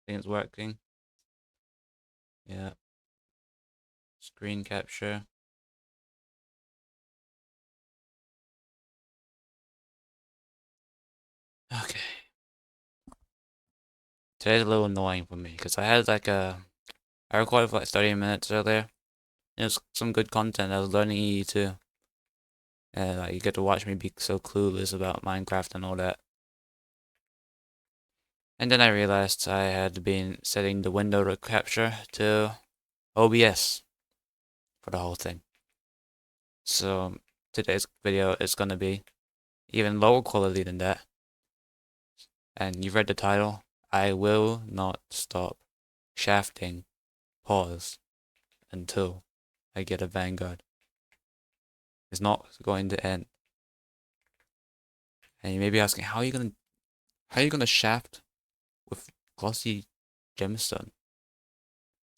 think it's working. Yeah. Screen capture. Okay. Today's a little annoying for me because I had I recorded for like 30 minutes earlier. It was some good content. I was learning EE too. And like you get to watch me be so clueless about Minecraft and all that. And then I realized I had been setting the window to capture to OBS for the whole thing. So today's video is gonna be even lower quality than that. And you've read the title. I will not stop shafting pause until I get a vanguard. It's not going to end. And you may be asking, how are you gonna shaft with glossy gemstone?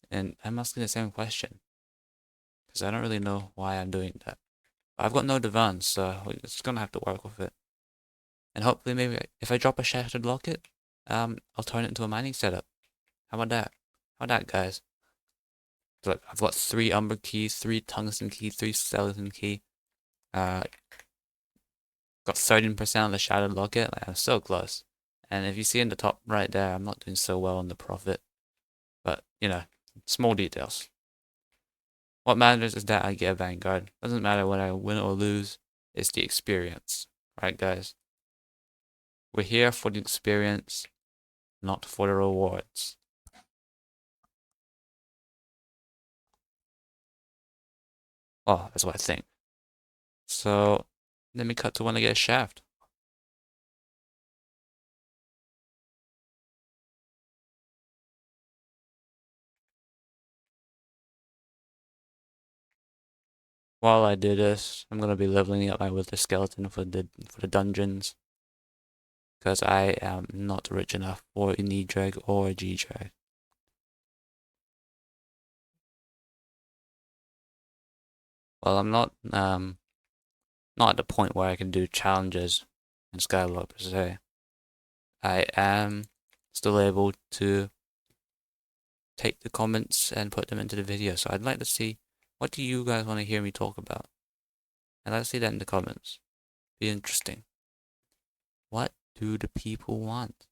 And I'm asking the same question because I don't really know why I'm doing that. I've got no divans, so we're just gonna have to work with it. And hopefully, maybe if I drop a shattered locket, I'll turn it into a mining setup. How about that? How about that, guys? Look, I've got 3 umber keys, 3 tungsten key, 3 skeleton key. Got 13% of the shattered locket. Like, I'm so close. And if you see in the top right there, I'm not doing so well on the profit. But, you know, small details. What matters is that I get a vanguard. Doesn't matter whether I win or lose. It's the experience. Right, guys? We're here for the experience, not for the rewards. Oh, that's what I think. So, let me cut to when I get a shaft. While I do this, I'm gonna be leveling up my wither skeleton for the dungeons. Because I am not rich enough for a knee drag or a G drag. Well, I'm not at the point where I can do challenges in Skyblock per se. I am still able to take the comments and put them into the video. So I'd like to see, what do you guys want to hear me talk about? I'd like to see that in the comments. Be interesting. What do the people want?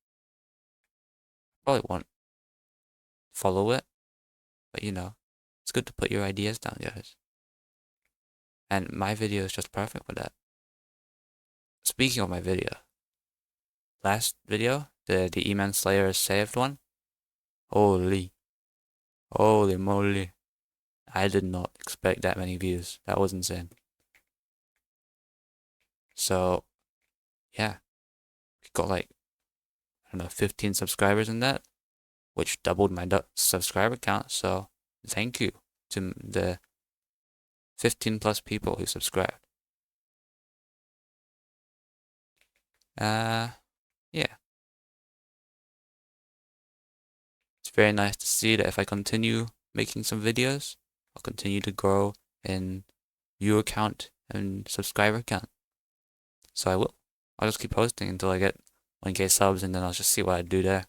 Probably want follow it, but you know, it's good to put your ideas down, guys. And my video is just perfect for that. Speaking of my video, last video, the E-Man Slayer saved one. Holy moly. I did not expect that many views. That was insane. So, yeah. We got like, I don't know, 15 subscribers in that, which doubled my subscriber count. So, thank you to the 15 plus people who subscribed. Yeah. It's very nice to see that if I continue making some videos, I'll continue to grow in viewer count and subscriber count. So I will. I'll just keep posting until I get 1K subs, and then I'll just see what I do there.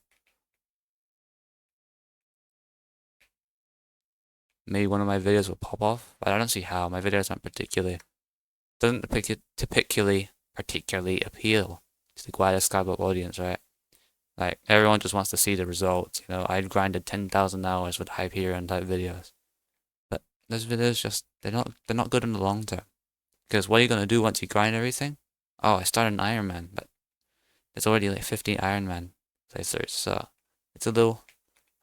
Maybe one of my videos will pop off, but I don't see how. My videos aren't doesn't particularly appeal to the wider Skyblock audience, right? Like, everyone just wants to see the results, you know? I'd grinded 10,000 hours with Hypixel type videos. But those videos just, they're not good in the long term. Because what are you gonna do once you grind everything? Oh, I started an Iron Man, but there's already like 15 Iron Man playthroughs, so it's a little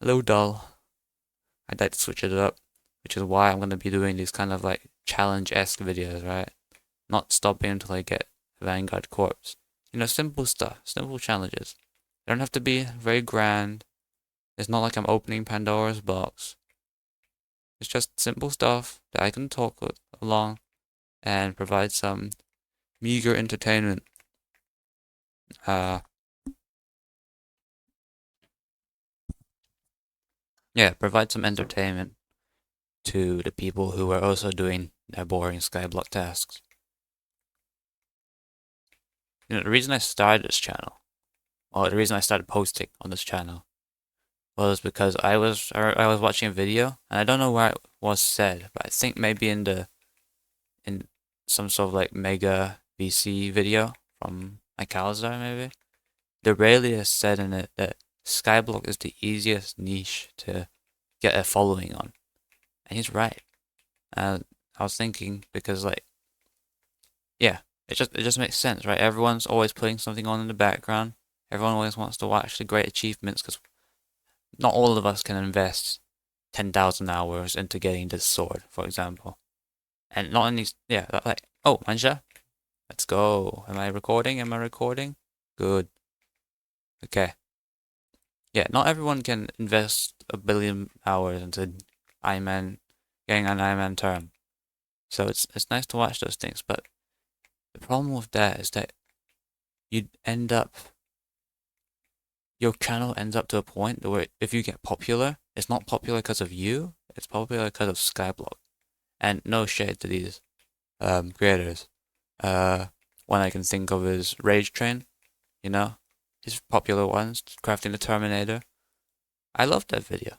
dull. I'd like to switch it up, which is why I'm gonna be doing these kind of like challenge-esque videos, right? Not stopping until I get Vanguard Corpse. You know, simple stuff, simple challenges. They don't have to be very grand. It's not like I'm opening Pandora's box. It's just simple stuff that I can talk along and provide some meager entertainment. Yeah, provide some entertainment to the people who are also doing their boring Skyblock tasks. You know, the reason I started this channel, or the reason I started posting on this channel, was because I was watching a video, and I don't know where it was said, but I think maybe in some sort of like mega VC video from Hypixel maybe. The Aurelius said in it that Skyblock is the easiest niche to get a following on, and he's right. I was thinking because like, yeah, it just makes sense, right? Everyone's always putting something on in the background. Everyone always wants to watch the great achievements because not all of us can invest 10,000 hours into getting this sword, for example. And not only, yeah, like, oh, Manja, let's go. Am I recording? Am I recording? Good. Okay. Yeah, not everyone can invest a billion hours into Iron Man, getting an Iron Man term. So it's nice to watch those things, but the problem with that is that you'd end up, your channel ends up to a point where if you get popular, it's not popular because of you, it's popular because of Skyblock. And no shade to these creators. One I can think of is Rage Train, you know, his popular ones, crafting the Terminator. I loved that video.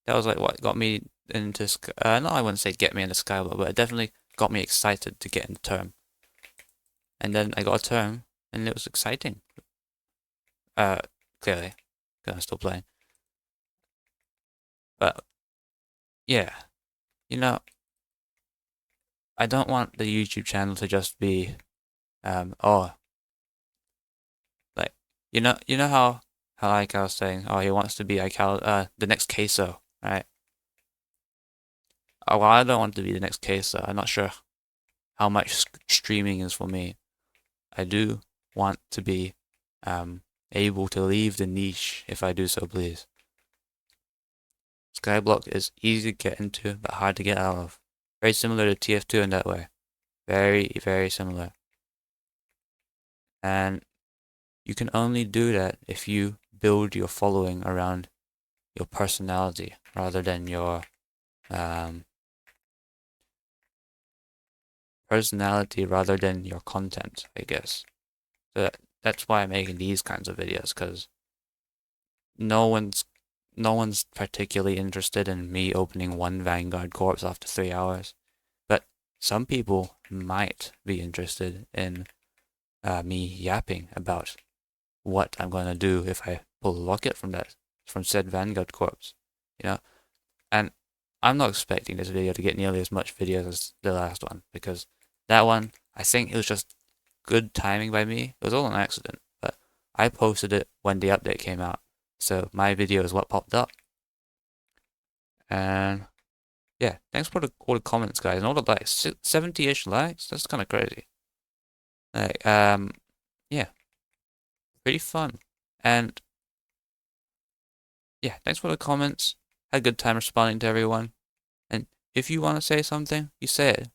That was like what got me into, no, I wouldn't say get me into Skyblock, but it definitely got me excited to get in the term. And then I got a term, and it was exciting. Clearly, because I'm still playing. But, yeah, you know, I don't want the YouTube channel to just be, oh, like, you know how like I was saying, oh, he wants to be the next queso, right? Oh, well, I don't want to be the next queso. I'm not sure how much streaming is for me. I do want to be, able to leave the niche if I do so please. Skyblock is easy to get into, but hard to get out of. Very similar to TF2 in that way. Very, very similar. And you can only do that if you build your following around your personality rather than your content, I guess. So that's why I'm making these kinds of videos, because no one's particularly interested in me opening one Vanguard corpse after 3 hours. But some people might be interested in me yapping about what I'm gonna do if I pull a locket from said Vanguard corpse, you know. And I'm not expecting this video to get nearly as much videos as the last one, because that one, I think it was just good timing by me. It was all an accident, but I posted it when the update came out, so my video is what popped up. And yeah, thanks for all the comments, guys, and all the likes. 70-ish likes. That's kind of crazy. Like, yeah, pretty fun. And yeah, thanks for the comments. Had a good time responding to everyone. And if you want to say something, you say it.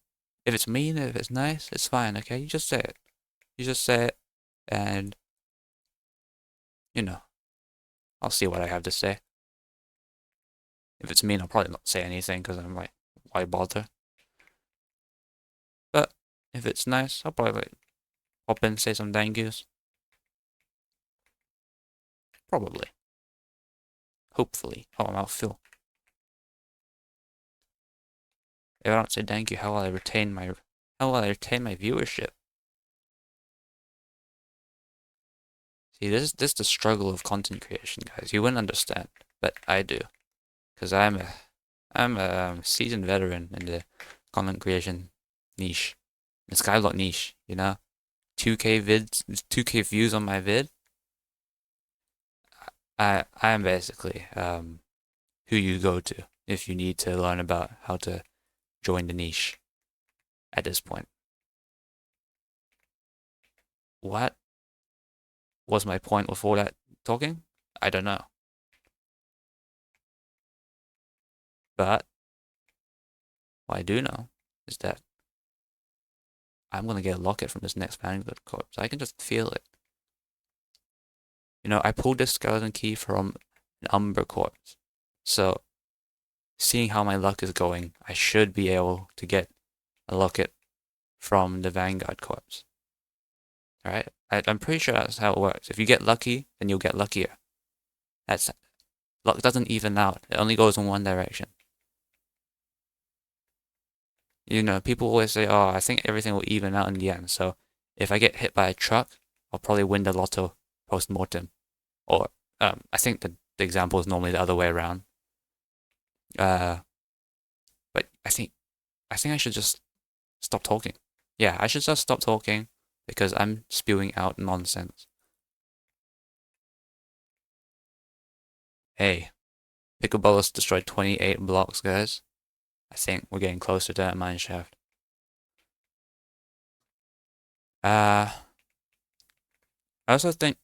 If it's mean, if it's nice, it's fine, okay? You just say it. You just say it, and, you know, I'll see what I have to say. If it's mean, I'll probably not say anything, because I'm like, why bother? But if it's nice, I'll probably like, pop in, say some thank yous. Probably. Hopefully. How I'll feel. If I don't say thank you, how will I retain my viewership? See, this is the struggle of content creation, guys. You wouldn't understand, but I do, because I'm a seasoned veteran in the content creation niche, the Skyblock niche. You know, 2K vids, 2K views on my vid. I am basically who you go to if you need to learn about how to join the niche. At this point, what was my point with all that talking? I don't know. But what I do know is that I'm going to get a locket from this next vanguard corpse. I can just feel it. You know, I pulled this skeleton key from an Umber corpse. So, seeing how my luck is going, I should be able to get a locket from the vanguard corpse. Alright? I'm pretty sure that's how it works. If you get lucky, then you'll get luckier. luck doesn't even out. It only goes in one direction. You know, people always say, oh, I think everything will even out in the end. So if I get hit by a truck, I'll probably win the lotto post-mortem. Or I think the example is normally the other way around. But I think I should just stop talking. Yeah, I should just stop talking because I'm spewing out nonsense. Hey, Pickleball's destroyed 28 blocks, guys. I think we're getting closer to that mineshaft. I also think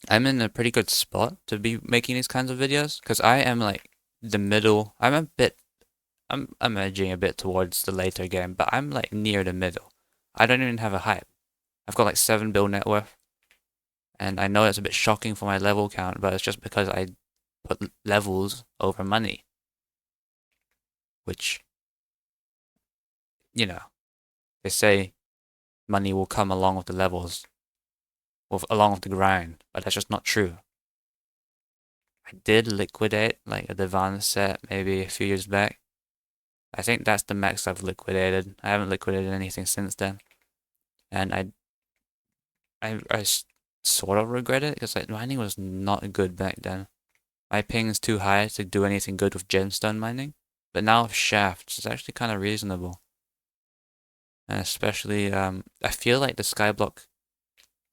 I'm in a pretty good spot to be making these kinds of videos because I am like the middle. I'm edging a bit towards the later game, but I'm like near the middle. I don't even have a hype. I've got like 7 bill net worth, and I know it's a bit shocking for my level count, but it's just because I put levels over money, which, you know, they say money will come along with the levels, along with the grind, but that's just not true. I did liquidate like a Divan set maybe a few years back. I think that's the max I've liquidated. I haven't liquidated anything since then, and I sort of regret it because like mining was not good back then. My ping is too high to do anything good with gemstone mining, but now with shafts, it's actually kind of reasonable. And especially, I feel like the skyblock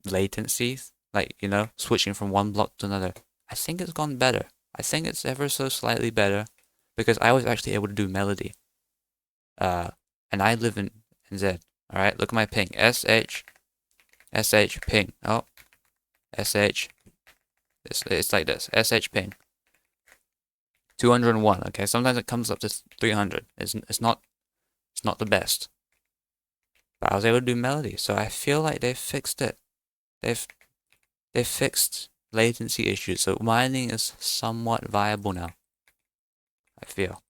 latency, like, you know, switching from one block to another, I think it's gone better. I think it's ever so slightly better because I was actually able to do melody. And I live in NZ. Alright, look at my ping. SH ping. Oh, SH. It's like this. SH ping. 201. Okay, sometimes it comes up to 300. It's not the best. But I was able to do melody, so I feel like they've fixed it. They've fixed latency issues, so mining is somewhat viable now. I feel.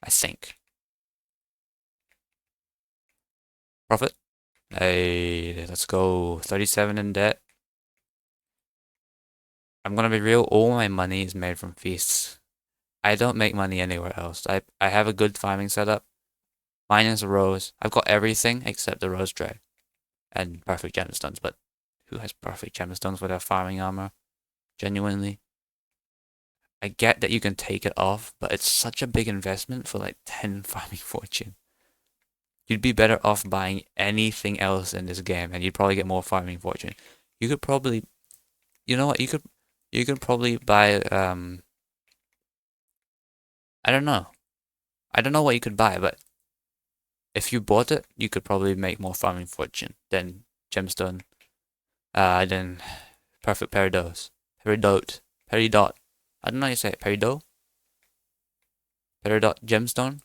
I think. Profit. Hey, let's go. 37 in debt. I'm gonna be real, all my money is made from feasts. I don't make money anywhere else. I have a good farming setup. Mine is a rose. I've got everything except the rose drag. And perfect gemstones, but who has perfect gemstones without farming armor? Genuinely. I get that you can take it off, but it's such a big investment for like 10 farming fortune. You'd be better off buying anything else in this game, and you'd probably get more farming fortune. You could probably, you know what? You could probably buy I don't know. I don't know what you could buy, but if you bought it, you could probably make more farming fortune than gemstone. Than perfect peridot. Peridot. I don't know how you say it. Peridot? Peridot gemstone?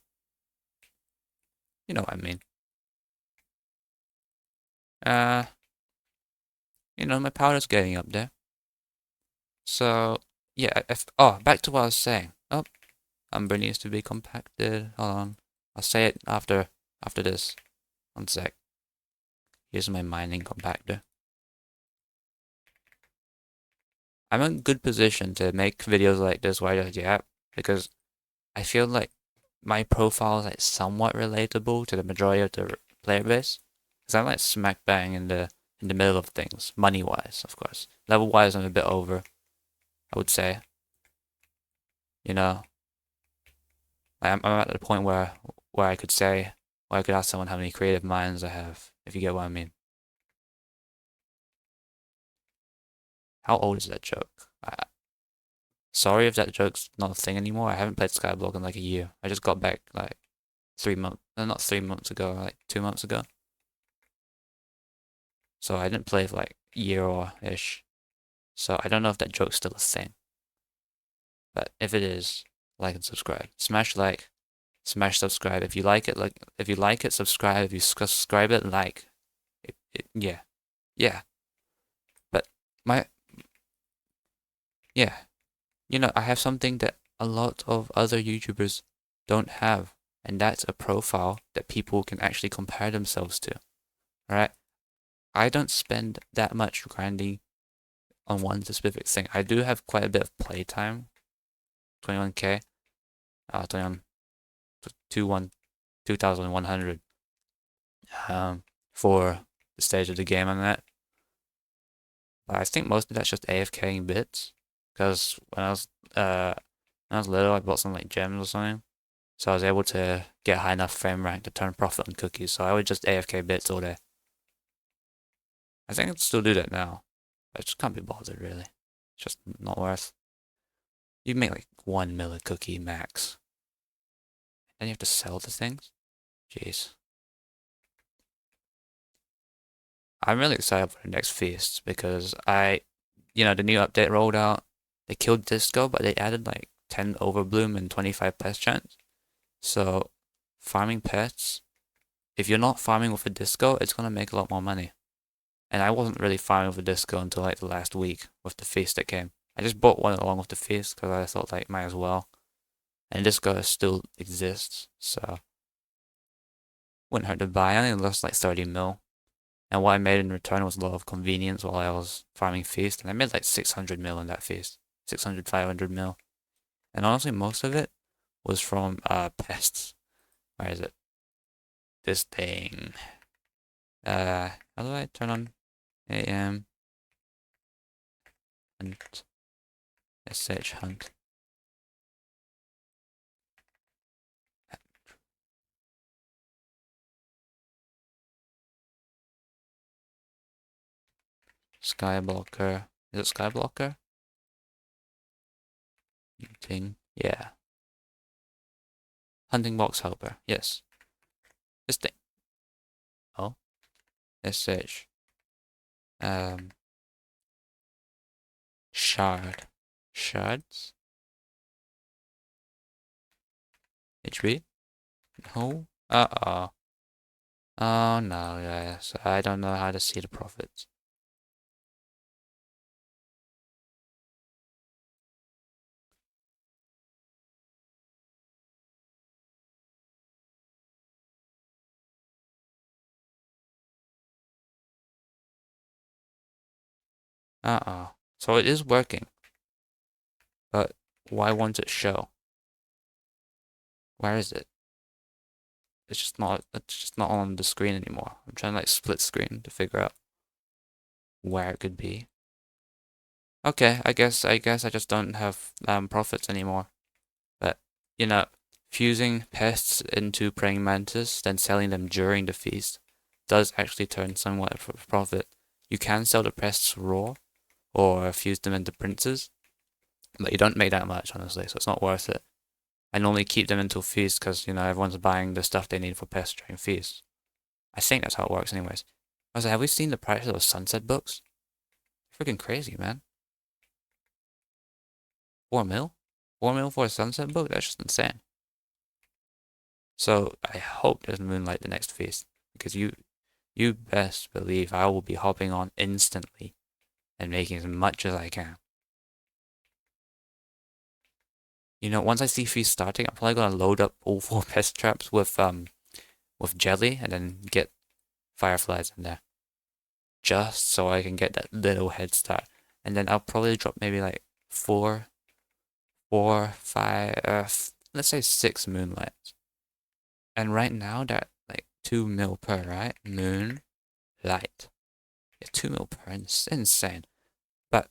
You know what I mean. You know, my powder's getting up there. So, yeah, back to what I was saying. Oh, Umber needs to be compacted. Hold on. I'll say it after this. 1 sec. Here's my mining compactor. I'm in a good position to make videos like this where I just yap, because I feel like my profile is like somewhat relatable to the majority of the player base. Because I'm like smack bang in the middle of things, money wise, of course. Level wise, I'm a bit over, I would say. You know, I'm at the point where I could say, or I could ask someone how many creative minds I have, if you get what I mean. How old is that joke? Sorry if that joke's not a thing anymore. I haven't played Skyblock in like a year. I just got back like 3 months, not 3 months ago, like 2 months ago. So I didn't play for like a year or ish. So I don't know if that joke's still a thing. But if it is, like and subscribe. Smash like, smash subscribe. If you like it, subscribe. If you subscribe it, like. Yeah. Yeah. But yeah. You know, I have something that a lot of other YouTubers don't have, and that's a profile that people can actually compare themselves to. Alright? I don't spend that much grinding on one specific thing. I do have quite a bit of playtime. 21k. 21 2100 for the stage of the game on that. But I think most of that's just AFKing bits. Because when I was little, I bought some like gems or something. So I was able to get high enough frame rank to turn profit on cookies. So I would just AFK bits all day. I think I can still do that now. I just can't be bothered really. It's just not worth. You make like 1 mil a cookie max. Then you have to sell the things? Jeez. I'm really excited for the next feast because the new update rolled out. They killed Disco, but they added like 10 Overbloom and 25 pest chance. So, farming pests, if you're not farming with a Disco, it's gonna make a lot more money. And I wasn't really farming with a Disco until like the last week with the feast that came. I just bought one along with the feast because I thought like might as well. And Disco still exists, so wouldn't hurt to buy. I only lost like 30 mil. And what I made in return was a lot of convenience while I was farming feast. And I made like 600 mil in that feast. 600, 500 mil. And honestly, most of it was from pests. Where is it? This thing. How do I turn on AM? Hunt. SH hunt. Skyblocker. Is it Skyblocker? Hunting. Yeah. Hunting box helper. Yes. This thing. Oh. SH. Shard. Shards? HB? No? Uh-oh. Oh no, guys. I don't know how to see the profits. Uh-oh. So it is working. But why won't it show? Where is it? It's just not on the screen anymore. I'm trying to like split screen to figure out where it could be. Okay, I guess I just don't have profits anymore. But fusing pests into praying mantis, then selling them during the feast does actually turn somewhat of a profit. You can sell the pests raw or fuse them into princes, but you don't make that much honestly, so it's not worth it. I normally keep them until feast because everyone's buying the stuff they need for pests during feast. I think that's how it works anyways. Also, have we seen the price of those sunset books? Freaking crazy, man. 4 mil? 4 mil for a sunset book? That's just insane. So I hope there's Moonlight the next feast, because you best believe I will be hopping on instantly and making as much as I can. Once I see feast starting, I'm probably gonna load up all 4 pest traps with jelly and then get fireflies in there, just so I can get that little head start. And then I'll probably drop maybe like 4, 5, let's say 6 moonlights. And right now they're like 2 mil per, right? Moonlight. Yeah, 2 mil per, insane. But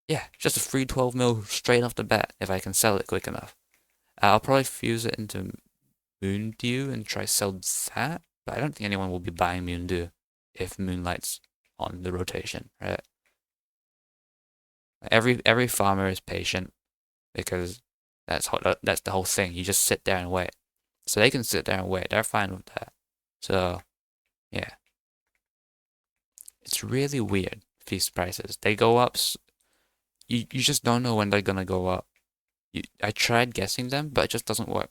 yeah, just a free 12 mil straight off the bat if I can sell it quick enough. I'll probably fuse it into Moon Dew and try sell that, but I don't think anyone will be buying Moon Dew if Moonlight's on the rotation, right? Every farmer is patient because that's the whole thing. You just sit there and wait. So they can sit there and wait. They're fine with that. So yeah, it's really weird. Feast prices, they go up. You just don't know when they're gonna go up. I tried guessing them, but it just doesn't work.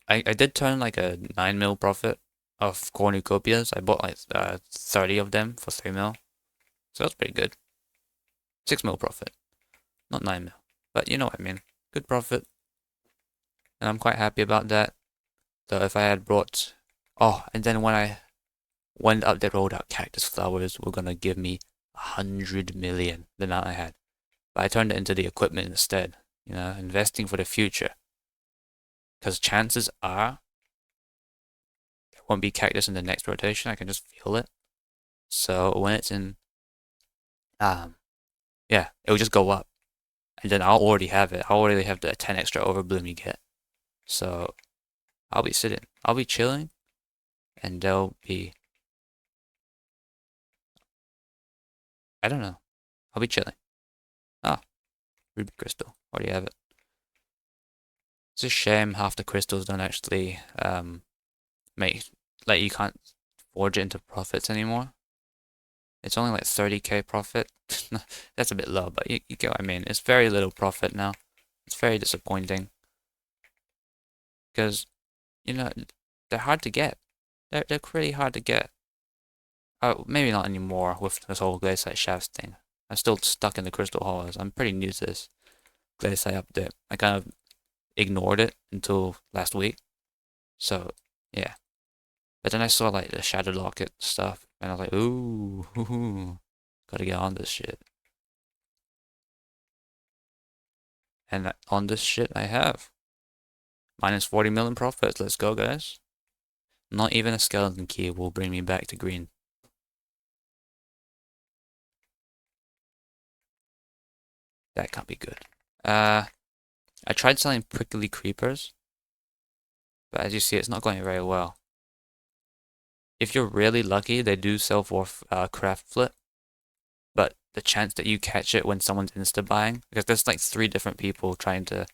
I did turn like a 9 mil profit of cornucopias. I bought like 30 of them for 3 mil. So that's pretty good. 6 mil profit. Not 9 mil. But you know what I mean. Good profit. And I'm quite happy about that. So if I had brought... Oh, and then when I when the update rolled out, cactus flowers were gonna give me 100 million, the amount I had. But I turned it into the equipment instead, you know, investing for the future. Because chances are there won't be cactus in the next rotation, I can just feel it. So when it's in, yeah, it will just go up. And then I'll already have it. I'll already have the 10 extra overbloom you get. So I'll be sitting, I'll be chilling, and they'll be, I don't know, I'll be chilling. Ah, ruby crystal, already have it. It's a shame half the crystals don't actually make, like, you can't forge it into profits anymore. It's only like 30k profit. That's a bit low, but you get what I mean. It's very little profit now. It's very disappointing. Because, you know, they're hard to get. They're pretty hard to get. Maybe not anymore with this whole Glaciate Shafts thing. I'm still stuck in the Crystal Hollows. I'm pretty new to this Glaciate update. I kind of ignored it until last week. So, yeah. But then I saw like the Shadow Locket stuff, and I was like, ooh, gotta get on this shit. And on this shit I have. Minus 40 million profits. Let's go, guys. Not even a skeleton key will bring me back to green. That can't be good. I tried selling prickly creepers, but as you see, it's not going very well. If you're really lucky, they do sell for craft flip, but the chance that you catch it when someone's insta buying, because there's like 3 different people trying to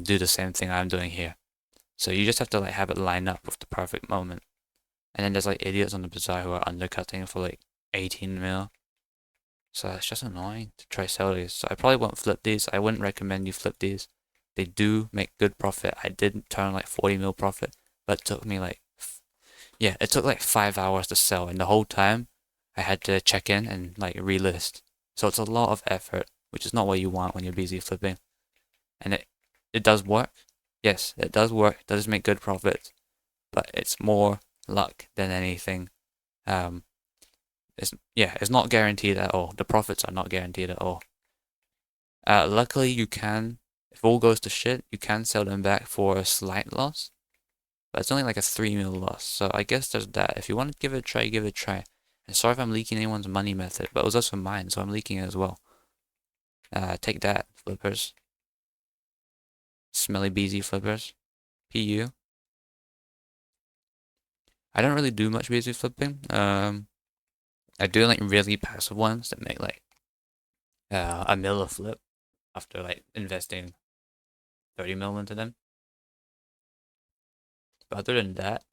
do the same thing I'm doing here. So you just have to like have it line up with the perfect moment. And then there's like idiots on the bazaar who are undercutting for like 18 mil. So it's just annoying to try sell these. So I probably won't flip these. I wouldn't recommend you flip these. They do make good profit. I did turn like 40 mil profit, but it took me like, yeah, it took like 5 hours to sell. And the whole time I had to check in and like relist. So it's a lot of effort, which is not what you want when you're busy flipping. And it does work. Yes, it does work. It does make good profits, but it's more luck than anything. It's not guaranteed at all. The profits are not guaranteed at all. Luckily, you can, if all goes to shit, you can sell them back for a slight loss, but it's only like a 3 mil loss. So I guess there's that. If you want to give it a try, give it a try. And sorry if I'm leaking anyone's money method, but it was also mine, so I'm leaking it as well. Take that, flippers. Smelly beezy flippers. PU. I don't really do much beezy flipping. I do like really passive ones that make like a mil a flip after like investing 30 mil into them. But other than that,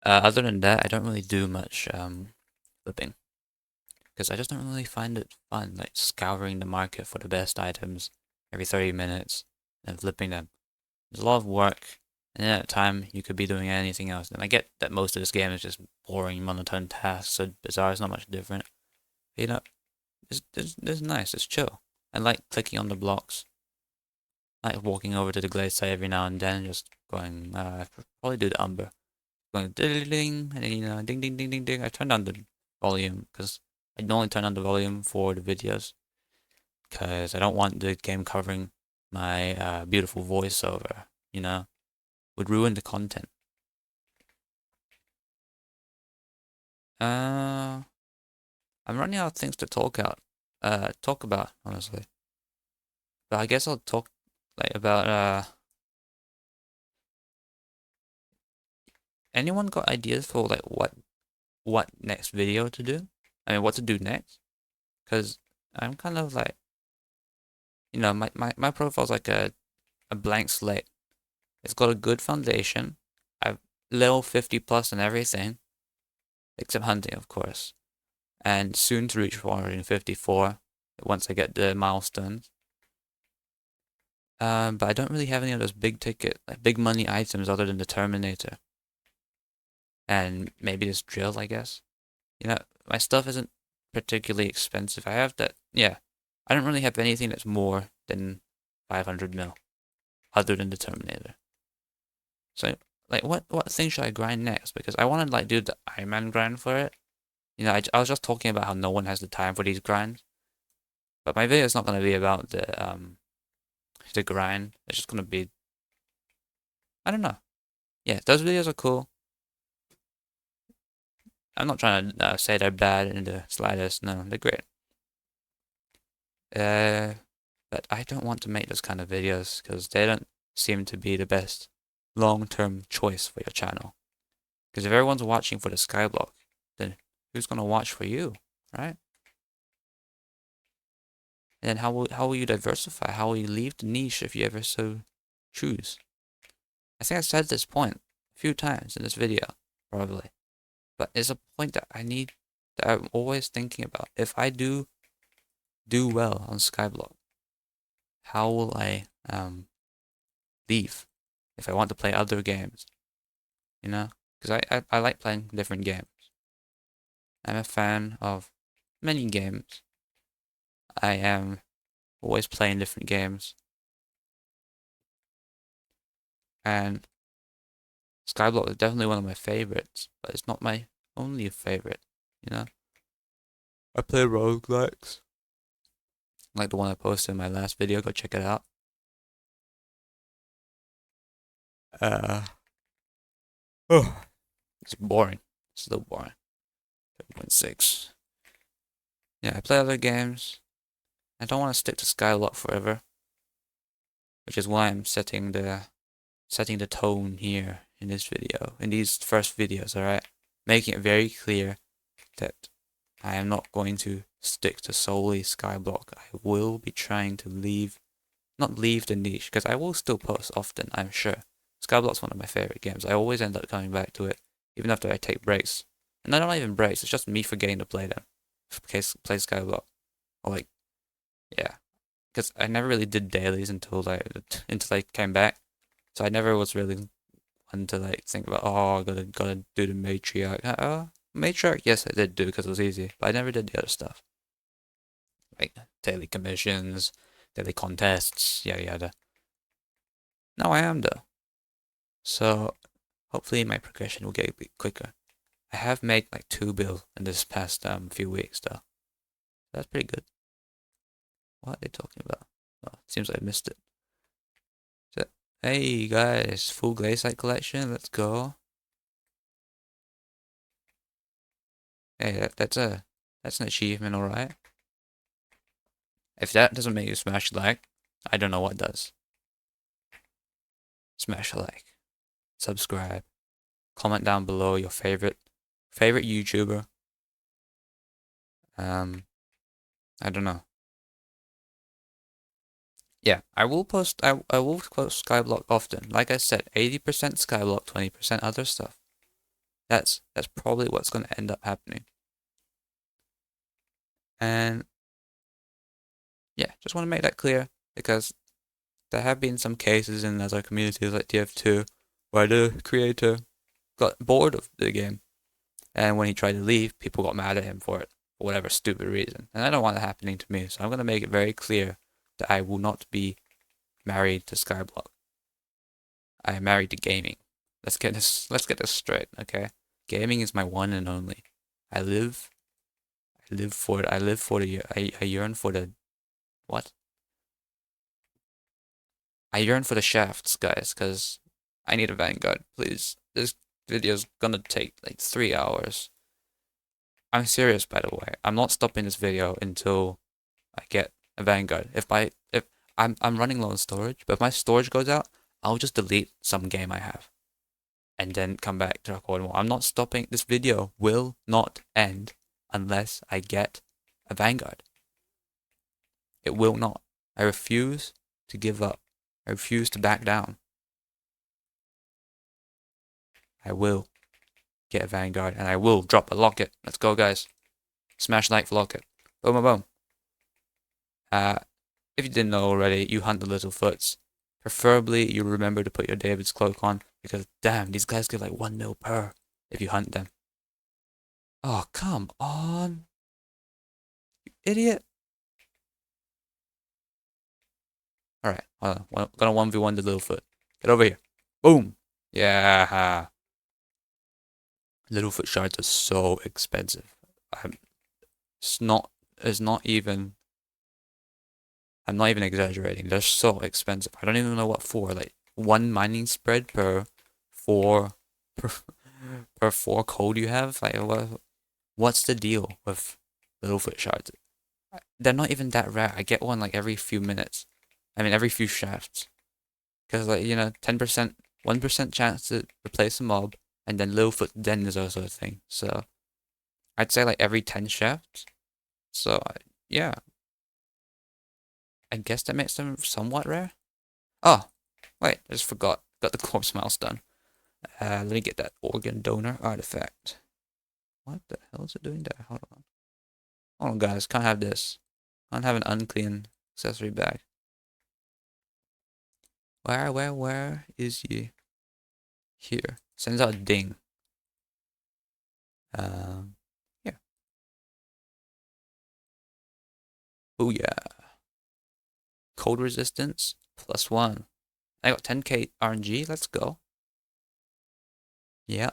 I don't really do much flipping because I just don't really find it fun, like scouring the market for the best items every 30 minutes and flipping them. There's a lot of work, and then at time you could be doing anything else. And I get that most of this game is just boring, monotone tasks, so Bazaar is not much different. But, you know, it's nice, it's chill. I like clicking on the blocks. I like walking over to the glacier every now and then, just going, probably do the umber. Going ding ding, and then, you know, ding ding ding ding ding. I turn down the volume, because I normally turn on the volume for the videos. Because I don't want the game covering my beautiful voiceover, you know? Would ruin the content. I'm running out of things to talk about, honestly. But I guess I'll talk like about anyone got ideas for like what next video to do? I mean, what to do next? Because I'm kind of like, you know, my profile's like a blank slate. It's got a good foundation. I've level 50 plus and everything, except hunting, of course, and soon to reach 454 once I get the milestones. But I don't really have any of those big ticket, like big money items other than the Terminator. And maybe this drill, I guess. You know, my stuff isn't particularly expensive. I have that, yeah. I don't really have anything that's more than 500 mil, other than the Terminator. So like what thing should I grind next? Because I want to like do the Iron Man grind for it. You know, I was just talking about how no one has the time for these grinds. But my video is not gonna be about the grind. It's just gonna be, I don't know. Yeah, those videos are cool. I'm not trying to say they're bad in the slightest. No, they're great. But I don't want to make those kind of videos because they don't seem to be the best long-term choice for your channel. Because if everyone's watching for the Skyblock, then who's gonna watch for you, right? And then how will you diversify? How will you leave the niche if you ever so choose? I think I said this point a few times in this video, probably. But it's a point that I'm always thinking about. If I do well on Skyblock, how will I leave if I want to play other games? You know? Because I like playing different games. I'm a fan of many games. I am always playing different games. And Skyblock is definitely one of my favorites, but it's not my only favorite, you know? I play roguelikes. Like the one I posted in my last video, go check it out. Oh, it's boring. It's still boring. 7.6. Yeah, I play other games. I don't want to stick to Skyblock forever, which is why I'm setting the tone here in this video, in these first videos, alright? Making it very clear that I am not going to stick to solely Skyblock. I will be trying to not leave the niche, because I will still post often, I'm sure. Skyblock's one of my favorite games. I always end up coming back to it, even after I take breaks. And I don't even breaks, it's just me forgetting to play them. Play Skyblock. Or like, yeah. Because I never really did dailies until I came back. So I never was really one to like think about, oh, I gotta do the matriarch. Matriarch, yes, I did do because it was easy, but I never did the other stuff, like daily commissions, daily contests, yada yada. Now I am though, so hopefully my progression will get a bit quicker. I have made like 2 bills in this past few weeks though. That's pretty good. What are they talking about? Oh, seems like I missed it. So, hey guys, full Glaciite collection, let's go. Hey, that's an achievement, alright. If that doesn't make you smash like, I don't know what does. Smash a like, subscribe, comment down below your favorite YouTuber. I don't know. Yeah, I will post Skyblock often. Like I said, 80% Skyblock, 20% other stuff. That's probably what's gonna end up happening. And yeah, just want to make that clear because there have been some cases in other communities like TF2 where the creator got bored of the game, and when he tried to leave, people got mad at him for it for whatever stupid reason. And I don't want that happening to me, so I'm gonna make it very clear that I will not be married to Skyblock. I am married to gaming. Let's get this straight, okay? Gaming is my one and only. I live for it. I live for the I yearn for the what? I yearn for the shafts, guys, because I need a vanguard, please. This video's gonna take like 3 hours. I'm serious, by the way. I'm not stopping this video until I get a vanguard. If I'm running low on storage, but if my storage goes out, I'll just delete some game I have and then come back to record more. I'm not stopping. This video will not end unless I get a vanguard. It will not. I refuse to give up. I refuse to back down. I will get a vanguard and I will drop a locket. Let's go, guys. Smash like for locket. Boom, boom, boom. If you didn't know already, you hunt the Littlefoots. Preferably, you remember to put your David's cloak on because damn, these guys give like 1 mil per if you hunt them. Oh, come on. You idiot. Alright, hold on. Gonna 1v1 the Littlefoot. Get over here. Boom. Yeah. Littlefoot shards are so expensive. I'm, it's not. It's not even. I'm not even exaggerating. They're so expensive. I don't even know what for. Like one mining spread per four per, per four code you have. Like what's the deal with Littlefoot shards? They're not even that rare. I get one like every few minutes. I mean every few shafts. Because like 10%, 1% chance to replace a mob, and then Littlefoot Den is also a thing. So I'd say like every 10 shafts. So yeah, I guess that makes them somewhat rare. Oh, wait, I just forgot. Got the corpse milestone. Let me get that organ donor artifact. What the hell is it doing there? Hold on. Hold on, guys. Can't have this. Can't have an unclean accessory bag. Where is he? Here. Sends out a ding. Yeah. Oh yeah. Cold resistance +1. I got 10k RNG. Let's go. Yeah.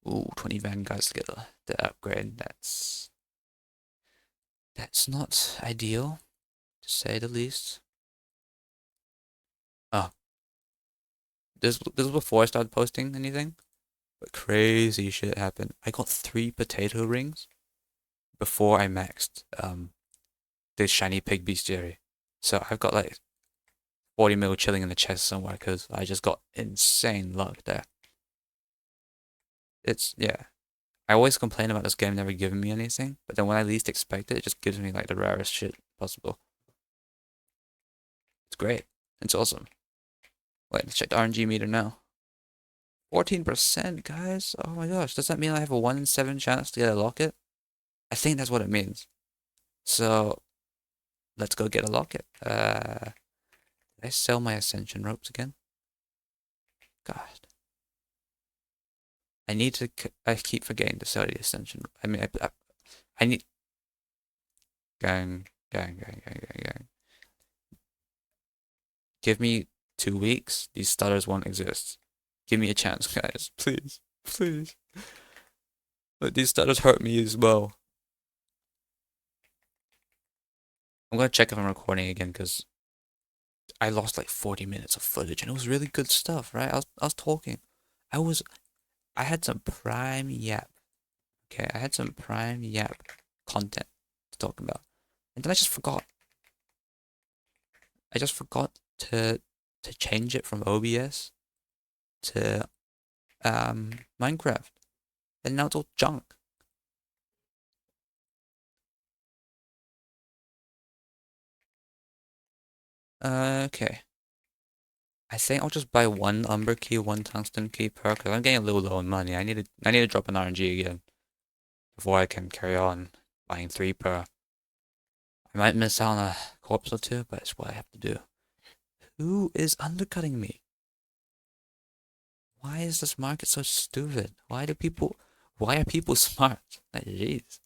Ooh, 20 vanguard skill. The upgrade. That's not ideal, to say the least. Oh, this was before I started posting anything, but crazy shit happened. I got 3 potato rings before I maxed the shiny pig bestiary. So I've got like 40 mil chilling in the chest somewhere because I just got insane luck there. Yeah. I always complain about this game never giving me anything, but then when I least expect it, it just gives me like the rarest shit possible. It's great. It's awesome. Wait, let's check the RNG meter now. 14%, guys. Oh my gosh. Does that mean I have a 1 in 7 chance to get a locket? I think that's what it means. So, let's go get a locket. Did I sell my ascension ropes again? God. I need to. I keep forgetting to sell the ascension. I mean, I need. Gang. Give me 2 weeks. These stutters won't exist. Give me a chance, guys. Please. Please. But these stutters hurt me as well. I'm gonna check if I'm recording again because I lost like 40 minutes of footage and it was really good stuff, right? I was talking. I had some prime yap. Okay, I had some prime yap content to talk about. And then I just forgot. I just forgot to change it from OBS to Minecraft. And now it's all junk. Okay. I think I'll just buy 1 umber key, 1 tungsten key per, because I'm getting a little low on money. I need to drop an RNG again before I can carry on buying 3 per. I might miss out on a corpse or 2, but it's what I have to do. Who is undercutting me? Why is this market so stupid? Why are people smart? Like, jeez.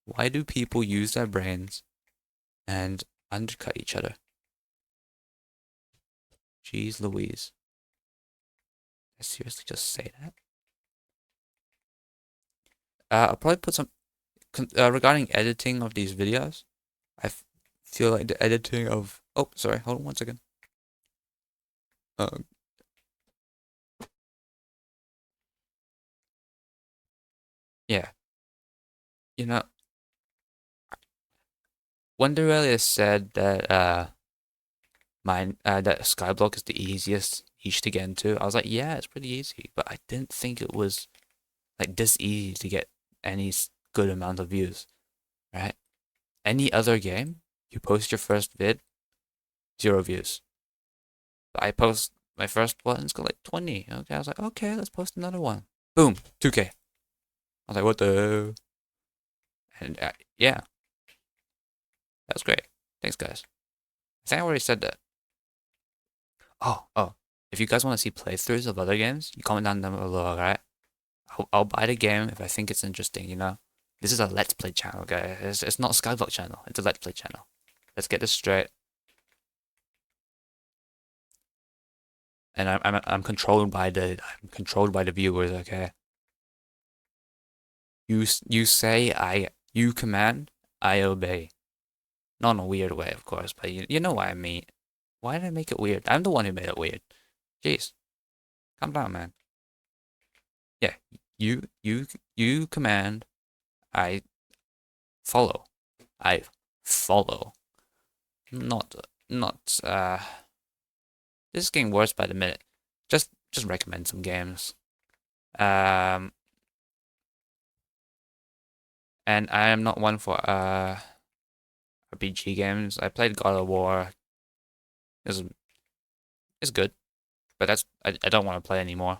Why do people use their brains and undercut each other? Jeez Louise. Did I seriously just say that? I'll probably put some regarding editing of these videos. I feel like the editing of. Oh, sorry. Hold on 1 second. Um, yeah. You know, Wonderwell said that that Skyblock is the easiest niche to get into. I was like, yeah, it's pretty easy, but I didn't think it was like this easy to get any good amount of views, right? Any other game, you post your first vid, 0 views. But I post my first one, it's got like 20. Okay, I was like, okay, let's post another one. Boom, 2K. I was like, what the? And yeah, that was great. Thanks, guys. I think I already said that. Oh. If you guys want to see playthroughs of other games, you comment down below, alright? I'll buy the game if I think it's interesting, you know? This is a Let's Play channel, guys. It's not a Skyblock channel. It's a Let's Play channel. Let's get this straight. And I'm controlled by the viewers. Okay, you say you command, I obey. Not in a weird way, of course, but you know what I mean. Why did I make it weird? I'm the one who made it weird. Jeez, calm down, man. Yeah, you command, I follow. I follow. Not not This is getting worse by the minute. Just recommend some games. Um and I am not one for RPG games. I played God of War. It's it's good, but I don't want to play anymore.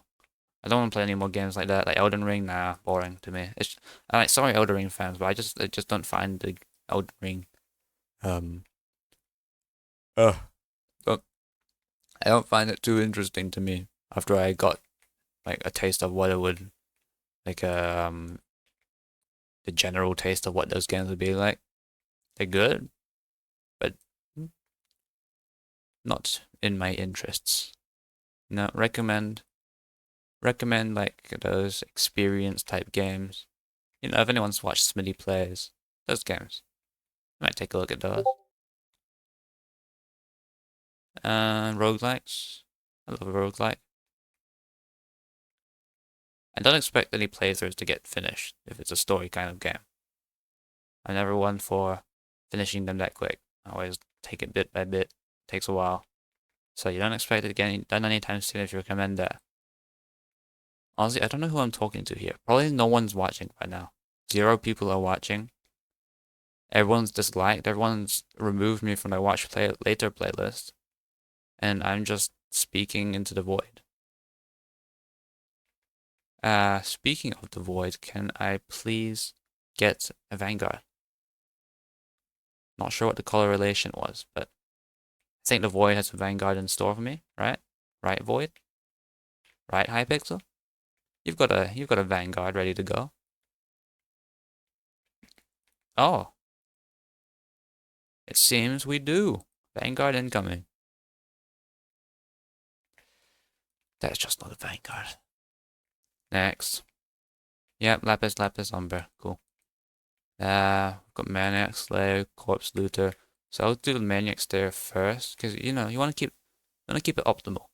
I don't want to play any more games like that. Like Elden Ring, nah, boring to me. I like sorry Elden Ring fans, but I just don't find the Elden Ring um uh don't, I don't find it too interesting to me after I got like a taste of what it would like the general taste of what those games would be like. They're good, but not in my interests. No, recommend like those experience type games. You know, if anyone's watched Smitty Plays, those games, you might take a look at those. Roguelikes. I love a roguelike. I don't expect any playthroughs to get finished if it's a story kind of game. I'm never one for finishing them that quick. I always take it bit by bit. It takes a while. So you don't expect it to get done anytime soon if you recommend that. Honestly, I don't know who I'm talking to here. Probably no one's watching right now. 0 people are watching. Everyone's disliked. Everyone's removed me from their watch play later playlist. And I'm just speaking into the void. Speaking of the void, can I please get a vanguard? Not sure what the correlation was, but I think the void has a vanguard in store for me, right? Right, void? Right, Hypixel? You've got a vanguard ready to go. Oh, it seems we do. Vanguard incoming. That's just not a vanguard. Next. Yep, Lapis Umber. Cool. Got Maniac Slayer, Corpse Looter. So I'll do the Maniac Slayer first, because you know you want to keep it optimal.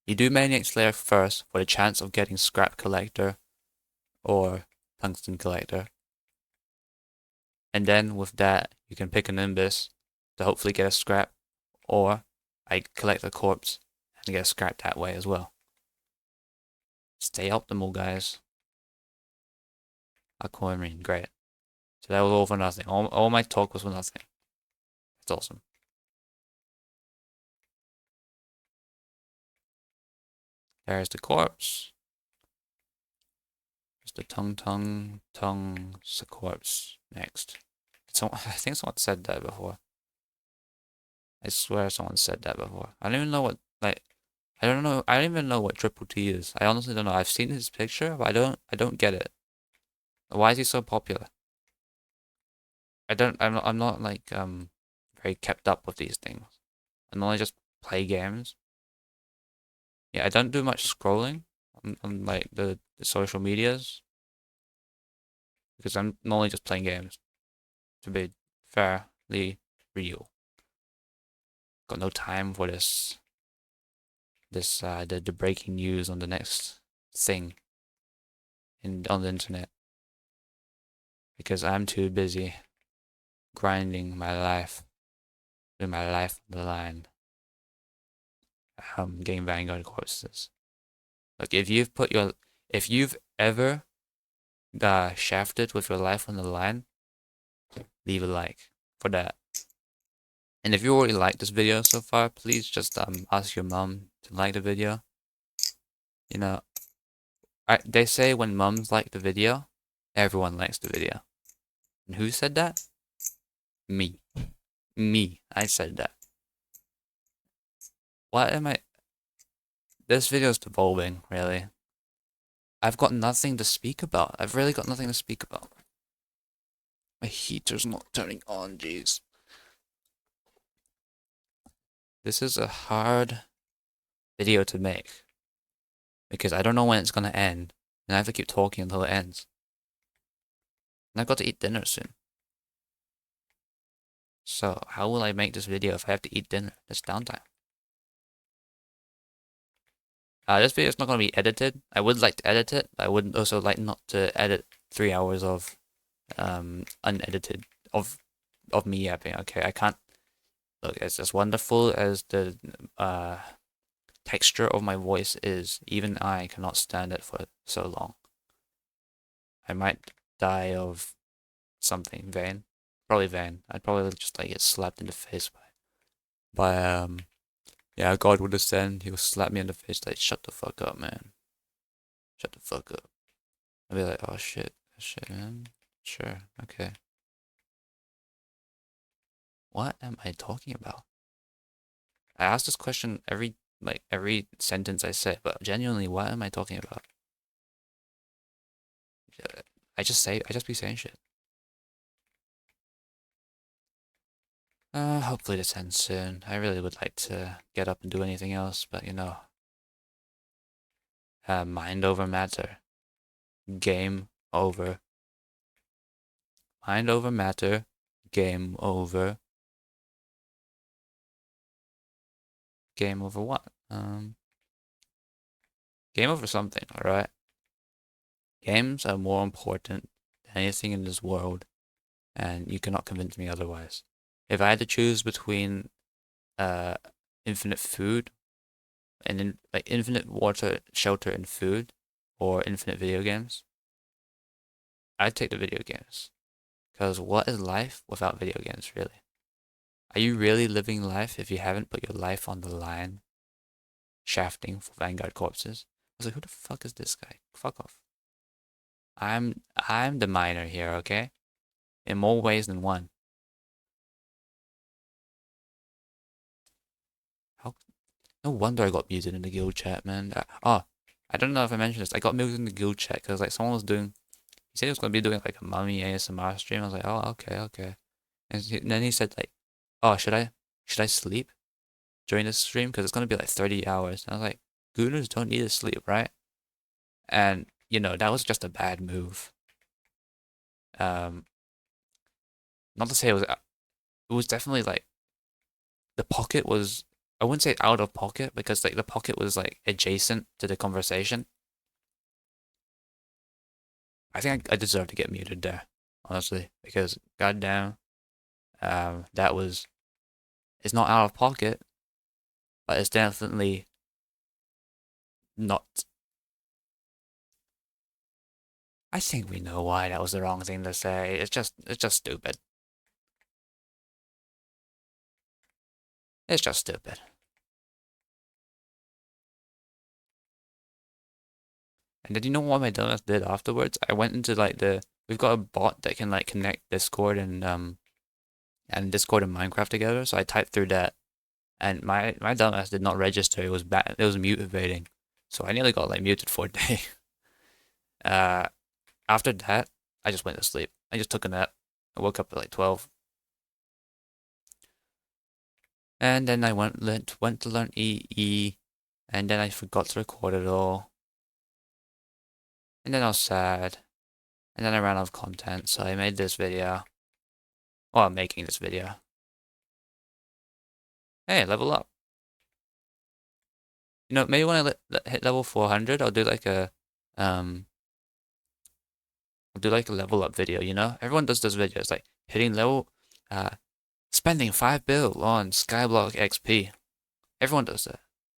You do Maniac Slayer first for the chance of getting Scrap Collector or Tungsten Collector. And then with that, you can pick a Nimbus to hopefully get a scrap, or I collect a corpse and get a scrap that way as well. Stay optimal, guys. Aquamarine, great. So that was all for nothing. All my talk was for nothing. That's awesome. There's the corpse. There's the tongue's a corpse. Next. I think someone said that before. I swear someone said that before. I don't even know what, like, I don't know. I don't even know what Triple T is. I honestly don't know. I've seen his picture, but I don't get it. Why is he so popular? I'm not like very kept up with these things. I normally just play games. Yeah, I don't do much scrolling on like the social medias because I'm normally just playing games. To be fairly real, got no time for the breaking news on the next thing on the internet because I'm too busy grinding my life, with my life on the line. Getting vanguard courses. Like if you've ever shafted with your life on the line, leave a like for that. And if you already liked this video so far, please just ask your mom to like the video. You know, they say when moms like the video, everyone likes the video. And who said that? Me. Me. I said that. What am I? This video is devolving, really. I've got nothing to speak about. I've really got nothing to speak about. My heater's not turning on, jeez. This is a hard video to make because I don't know when it's gonna end, and I have to keep talking until it ends. And I've got to eat dinner soon. So how will I make this video if I have to eat dinner? That's downtime. This video is not going to be edited. I would like to edit it, but I would also like not to edit 3 hours of unedited of me yapping. Okay, I can't. Look, as wonderful as the texture of my voice is, even I cannot stand it for so long. I might die of something vain. Probably vain. I'd probably just like get slapped in the face by yeah, God would descend, he'll slap me in the face like, shut the fuck up, man. Shut the fuck up. I'll be like, oh shit, man. Sure, okay. What am I talking about? I ask this question every sentence I say, but genuinely, what am I talking about? I just be saying shit. Hopefully this ends soon. I really would like to get up and do anything else, but you know. Mind over matter. Game over. Mind over matter. Game over. Game over what? Game over something, alright? Games are more important than anything in this world, and you cannot convince me otherwise. If I had to choose between infinite food and infinite water, shelter, and food, or infinite video games, I'd take the video games. Because what is life without video games, really? Are you really living life if you haven't put your life on the line, shafting for Vanguard corpses? I was like, who the fuck is this guy? Fuck off. I'm the miner here, okay? In more ways than one. How? No wonder I got muted in the guild chat, man. I don't know if I mentioned this. I got muted in the guild chat because like someone was doing. He said he was gonna be doing like a mummy ASMR stream. I was like, oh, okay. And then he said like, oh, should I sleep during this stream because it's gonna be like 30 hours? And I was like, gooners don't need to sleep, right? And you know that was just a bad move. Not to say it was definitely like the pocket was. I wouldn't say out of pocket because like the pocket was like adjacent to the conversation. I think I deserve to get muted there, honestly, because goddamn, that was. It's not out of pocket, but it's definitely not. I think we know why that was the wrong thing to say. It's just stupid. It's just stupid. And did you know what my dumbass did afterwards? I went into like we've got a bot that can like connect Discord and Discord and Minecraft together. So I typed through that, and my dumbass did not register. It was bad. It was mute evading. So I nearly got like muted for a day. After that, I just went to sleep. I just took a nap. I woke up at like 12. And then I went to learn EE, and then I forgot to record it all. And then I was sad. And then I ran out of content, so I made this video. Well, I'm making this video. Hey, level up. You know, maybe when I hit level 400, I'll do like a level up video, you know? Everyone does those videos, like hitting level, spending 5 bill on Skyblock XP. Everyone does that.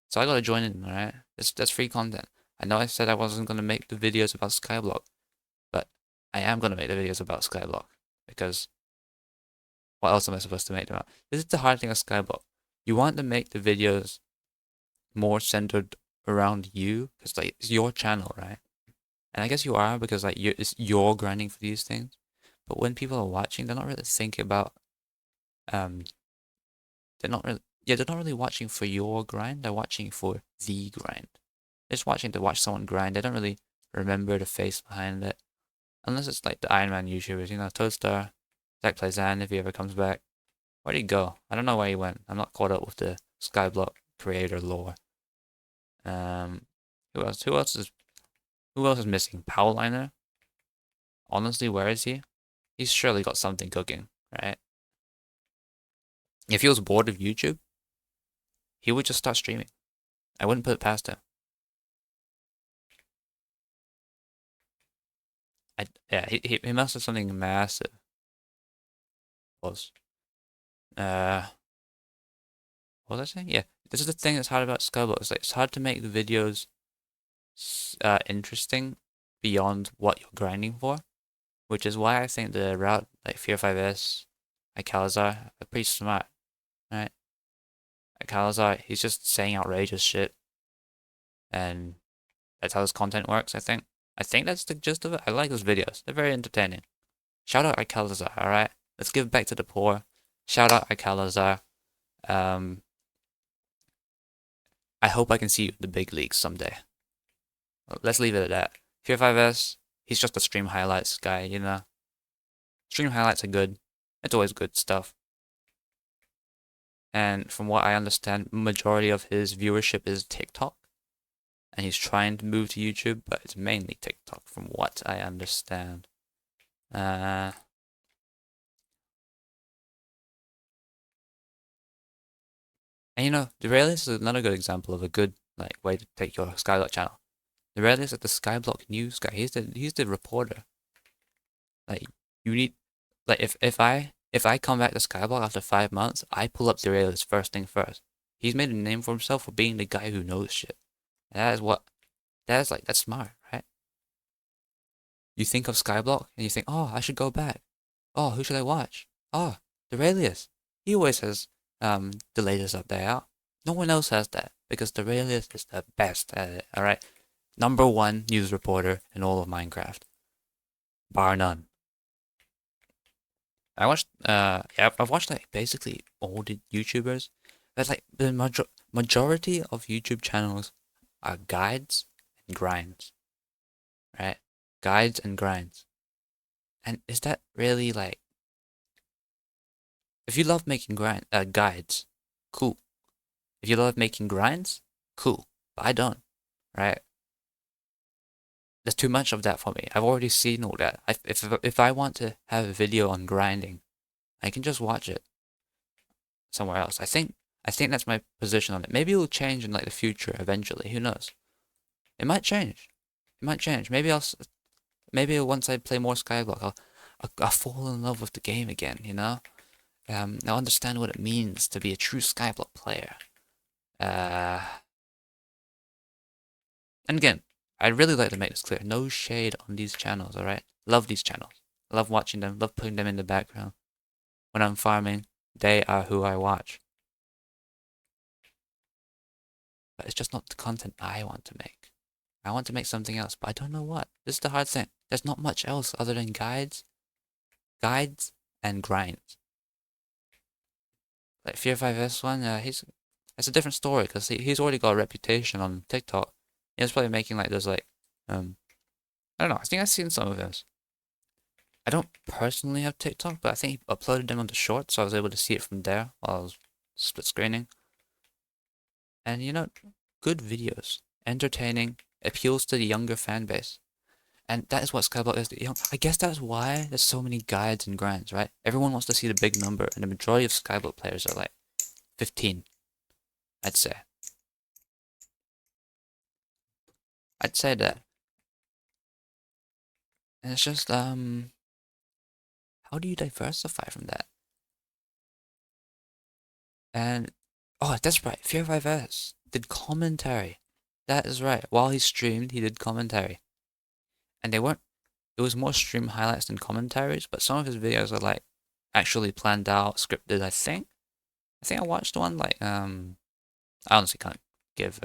So I gotta join in, alright? That's free content. I know I said I wasn't gonna make the videos about Skyblock, but I am gonna make the videos about Skyblock, because what else am I supposed to make them about? This is the hard thing with Skyblock. You want to make the videos more centered around you, because like it's your channel, right? And I guess you are, because like you're grinding for these things. But when people are watching, they're not really thinking about they're not really watching for your grind. They're watching for the grind. They're just watching to watch someone grind. They don't really remember the face behind it, unless it's like the Iron Man YouTubers, you know, Toadstar, Zach Plazan if he ever comes back. Where'd he go? I don't know where he went. I'm not caught up with the Skyblock creator lore. Um, who else? Who else is missing? Powliner? Honestly, where is he? He's surely got something cooking, right? If he was bored of YouTube, he would just start streaming. I wouldn't put it past him. Yeah, he must have something massive. Was what was I saying? Yeah, this is the thing that's hard about Skyblock. It's like it's hard to make the videos interesting beyond what you're grinding for, which is why I think the route like Fear 5S, Hypixel are pretty smart, right? Hypixel, he's just saying outrageous shit, and that's how his content works. I think that's the gist of it. I like those videos; they're very entertaining. Shout out Hypixel, all right? Let's give back to the poor. Shout out Hypixel. Um, I hope I can see you in the big leagues someday. Let's leave it at that. Fear 5S, he's just a stream highlights guy, you know. Stream highlights are good. It's always good stuff. And from what I understand, majority of his viewership is TikTok. And he's trying to move to YouTube, but it's mainly TikTok from what I understand. And you know, Derailus is another good example of a good like way to take your Skyblock channel. Derailus is the Skyblock news guy. He's the reporter. Like you need like if I come back to Skyblock after 5 months, I pull up Derailus first thing first. He's made a name for himself for being the guy who knows shit. And that's smart, right? You think of Skyblock and you think, oh, I should go back. Oh, who should I watch? Oh, Derailus. He always has the latest update out. No one else has that because Derailus is the best at it. All right, #1 news reporter in all of Minecraft, bar none. I've watched like basically all the YouTubers. But like the majority of YouTube channels are guides and grinds, right? Guides and grinds. And is that really like if you love making guides, cool. If you love making grinds, cool. But I don't, right? There's too much of that for me. I've already seen all that. If I want to have a video on grinding, I can just watch it somewhere else. I think that's my position on it. Maybe it will change in like the future eventually. Who knows? It might change. It might change. Maybe once I play more Skyblock, I'll fall in love with the game again. You know. I'll understand what it means to be a true Skyblock player. Uh, and again, I'd really like to make this clear. No shade on these channels, alright? Love these channels. Love watching them. Love putting them in the background. When I'm farming, they are who I watch. But it's just not the content I want to make. I want to make something else, but I don't know what. This is the hard thing. There's not much else other than guides, and grinds. Like Fear 5S one, it's a different story because he's already got a reputation on TikTok. He's probably making like those like, I don't know. I think I've seen some of his. I don't personally have TikTok, but I think he uploaded them onto Shorts, so I was able to see it from there while I was split screening. And you know, good videos, entertaining, appeals to the younger fan base. And that is what Skyblock is. You know, I guess that's why there's so many guides and grinds, right? Everyone wants to see the big number, and the majority of Skyblock players are like 15, I'd say. I'd say that. And it's just, how do you diversify from that? And, oh, that's right, Fear 5S did commentary. That is right. While he streamed, he did commentary. And they weren't, it was more stream highlights than commentaries, but some of his videos are like actually planned out, scripted, I think. I think I watched one like, I honestly can't give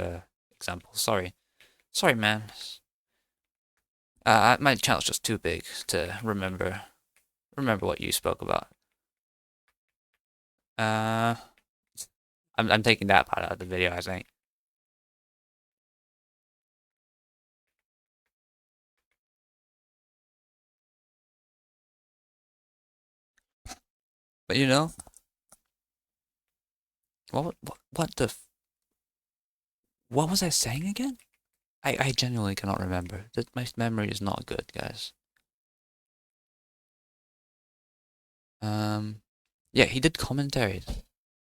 examples. Sorry. Sorry, man. My channel's just too big to remember what you spoke about. I'm taking that part out of the video, I think. But you know, what the What was I saying again? I genuinely cannot remember. My memory is not good, guys. Yeah, he did commentaries.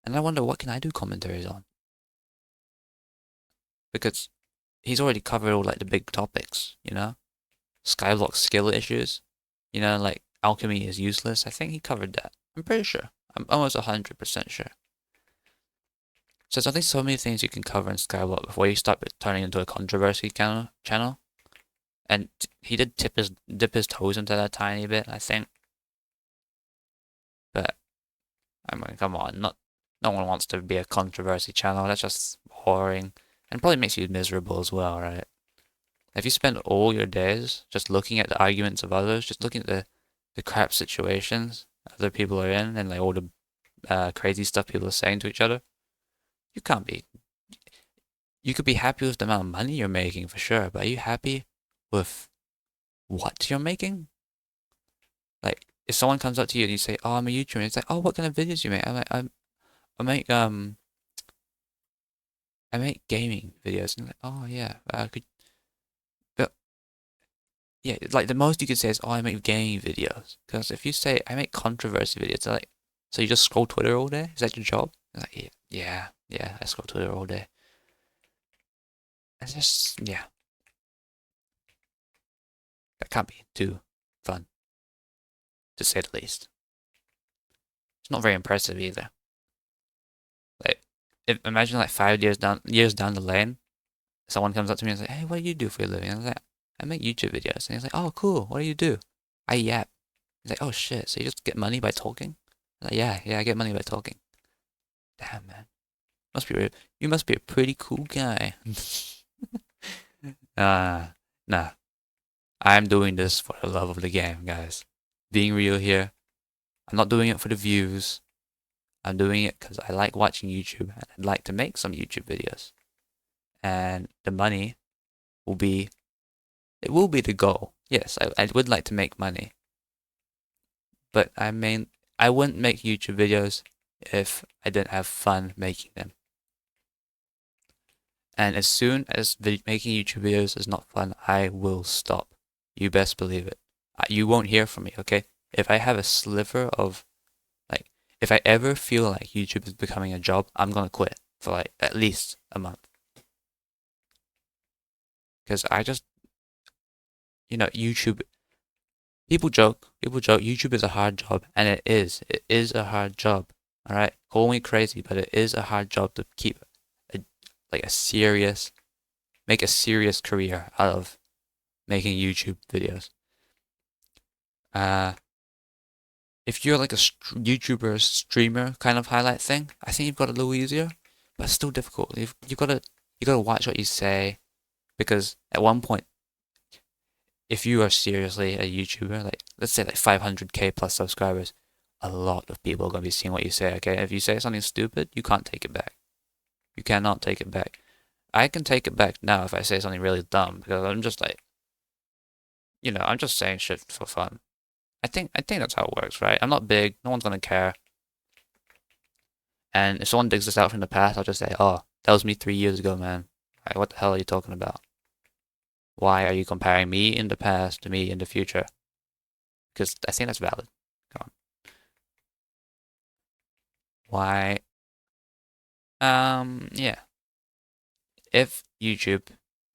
And I wonder, what can I do commentaries on? Because he's already covered all like the big topics, you know? Skyblock skill issues, you know, like alchemy is useless. I think he covered that. I'm pretty sure. I'm almost 100% sure. So there's only so many things you can cover in Skyblock before you start turning into a controversy channel. And he did dip his toes into that tiny bit, I think. But I mean, come on, no one wants to be a controversy channel. That's just boring, and probably makes you miserable as well, right? If you spend all your days just looking at the arguments of others, just looking at the crap situations other people are in, and like all the crazy stuff people are saying to each other, you can't be. You could be happy with the amount of money you're making for sure, but are you happy with what you're making? Like, if someone comes up to you and you say, "Oh, I'm a YouTuber," and it's like, "Oh, what kind of videos do you make?" I'm like, I make I make gaming videos, and like, "Oh yeah, could." But yeah, like the most you could say is, "Oh, I make gaming videos." Because if you say, "I make controversy videos," they're like, "So you just scroll Twitter all day? Is that your job?" I'm like, yeah, yeah, I scroll Twitter all day. It's just, yeah, that can't be too fun, to say the least. It's not very impressive either. Like, imagine like 5 years down the lane, someone comes up to me and says, "Hey, what do you do for a living?" And I was like, "I make YouTube videos." And he's like, "Oh, cool. What do you do?" I yap. He's like, "Oh shit, so you just get money by talking?" I'm like, yeah, I get money by talking. Damn, man. You must be a pretty cool guy. Nah. I'm doing this for the love of the game, guys. Being real here. I'm not doing it for the views. I'm doing it because I like watching YouTube and I'd like to make some YouTube videos. And the money will be, it will be the goal. Yes, I would like to make money. But I wouldn't make YouTube videos if I didn't have fun making them. And as soon as making YouTube videos is not fun, I will stop. You best believe it. You won't hear from me, okay? If I have a sliver of, like, if I ever feel like YouTube is becoming a job, I'm gonna quit for like at least a month. Because I just, YouTube, people joke, YouTube is a hard job, and it is. It is a hard job, alright? Call me crazy, but it is a hard job to keep a, like a serious, make a serious career out of making YouTube videos. If you're like a YouTuber streamer kind of highlight thing, I think you've got it a little easier, but it's still difficult. You gotta watch what you say, because at one point, if you are seriously a YouTuber, like let's say like 500k plus subscribers, a lot of people are gonna be seeing what you say. Okay, if you say something stupid, you can't take it back. You cannot take it back. I can take it back now if I say something really dumb, because I'm just like, I'm just saying shit for fun. I think that's how it works, right? I'm not big. No one's gonna care. And if someone digs this out from the past, I'll just say, "Oh, that was me 3 years ago, man. Like, what the hell are you talking about? Why are you comparing me in the past to me in the future?" Because I think that's valid. Come on. Why? Yeah. If YouTube